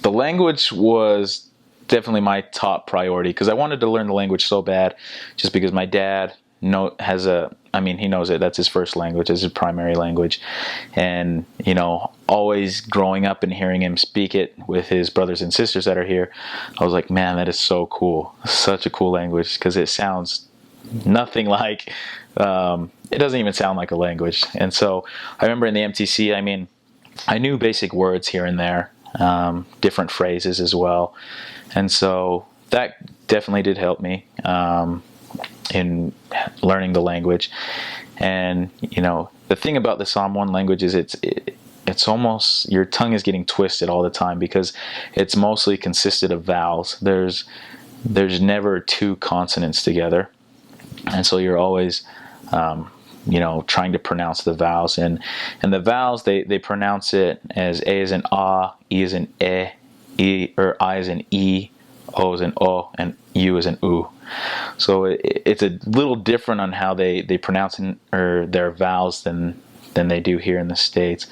the language was definitely my top priority because I wanted to learn the language so bad, just because my dad he knows it. That's his first language, it's his primary language. And, always growing up and hearing him speak it with his brothers and sisters that are here, I was like, man, that is so cool. Such a cool language, because it sounds nothing like, it doesn't even sound like a language. And so I remember in the MTC, I knew basic words here and there, different phrases as well. And so that definitely did help me in learning the language. And the thing about the Samoan language is it's almost, your tongue is getting twisted all the time, because it's mostly consisted of vowels. There's never two consonants together, and so you're always trying to pronounce the vowels. And the vowels, they pronounce it as A as in A, E as in or I as in E, O as in O, and U as in U. So it's a little different on how they pronounce their vowels than they do here in the States.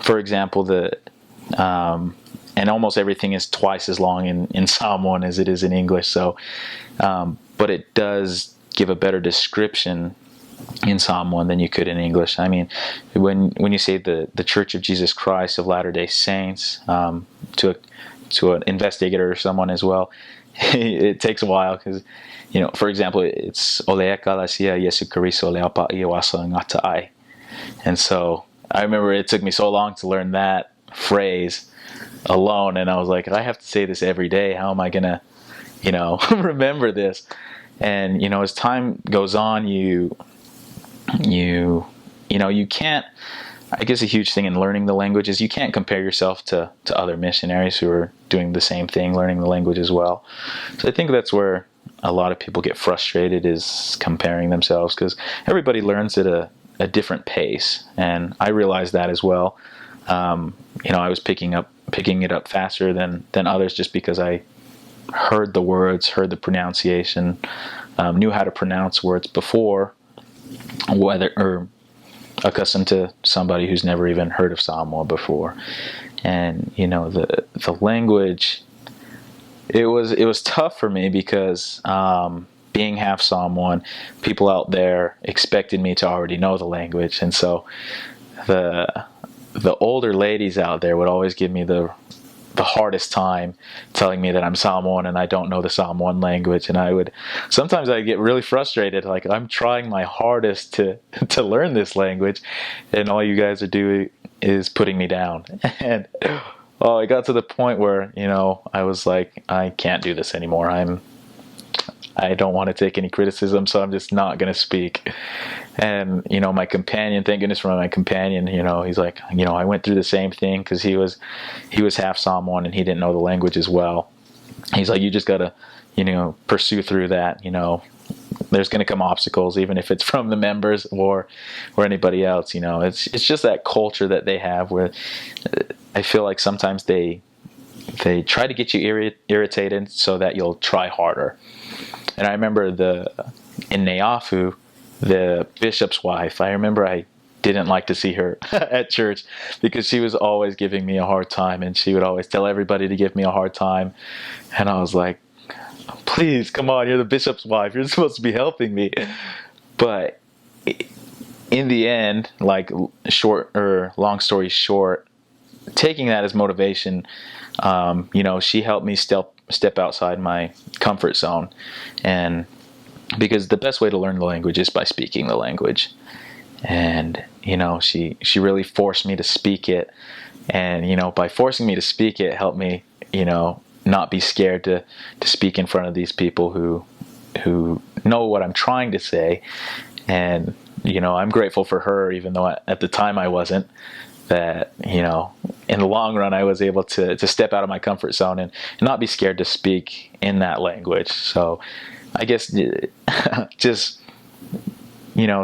For example, and almost everything is twice as long in Samoan as it is in English. So, but it does give a better description in Samoan than you could in English. When you say the Church of Jesus Christ of Latter-day Saints to an investigator or someone as well, it takes a while, because for example, it's Olea Kalasia Yesu Kariso Leapa Iwasa Ngatai. And so I remember it took me so long to learn that phrase alone, and I was like, I have to say this every day. How am I gonna remember this? And as time goes on, you can't, I guess a huge thing in learning the language is you can't compare yourself to other missionaries who are doing the same thing, learning the language as well. So I think that's where a lot of people get frustrated, is comparing themselves, because everybody learns at a different pace. And I realized that as well. I was picking it up faster than others, just because I heard the words, heard the pronunciation, knew how to pronounce words before, or accustomed to somebody who's never even heard of Samoa before. And the language, it was tough for me, because being half Samoan, people out there expected me to already know the language. And so the older ladies out there would always give me the hardest time, telling me that I'm Samoan and I don't know the Samoan language. And sometimes I'd get really frustrated, like, I'm trying my hardest to learn this language, and all you guys are doing is putting me down. And it got to the point where I was like, I can't do this anymore. I don't want to take any criticism, so I'm just not going to speak. And my companion, thank goodness for my companion, he's like, I went through the same thing, because he was half Samoan and he didn't know the language as well. He's like, you just got to pursue through that. There's going to come obstacles, even if it's from the members or anybody else. It's just that culture that they have, where I feel like sometimes they try to get you irritated so that you'll try harder. And I remember in Neafu, the bishop's wife, I remember I didn't like to see her at church, because she was always giving me a hard time, and she would always tell everybody to give me a hard time. And I was like, please, come on, you're the bishop's wife, you're supposed to be helping me. But in the end, like, long story short, taking that as motivation, she helped me step outside my comfort zone. And because the best way to learn the language is by speaking the language. And she really forced me to speak it. And by forcing me to speak it, helped me not be scared to speak in front of these people who know what I'm trying to say. And I'm grateful for her, even though at the time I wasn't, that in the long run I was able to step out of my comfort zone and not be scared to speak in that language. So I guess just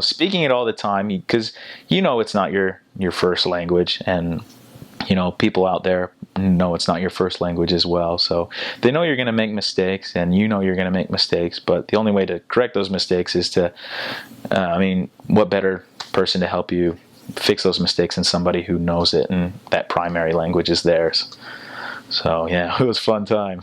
speaking it all the time, because it's not your first language, and people out there know it's not your first language as well. So they know you're going to make mistakes, and you're going to make mistakes, but the only way to correct those mistakes is to what better person to help you fix those mistakes than somebody who knows it, and that primary language is theirs. So yeah, it was a fun time.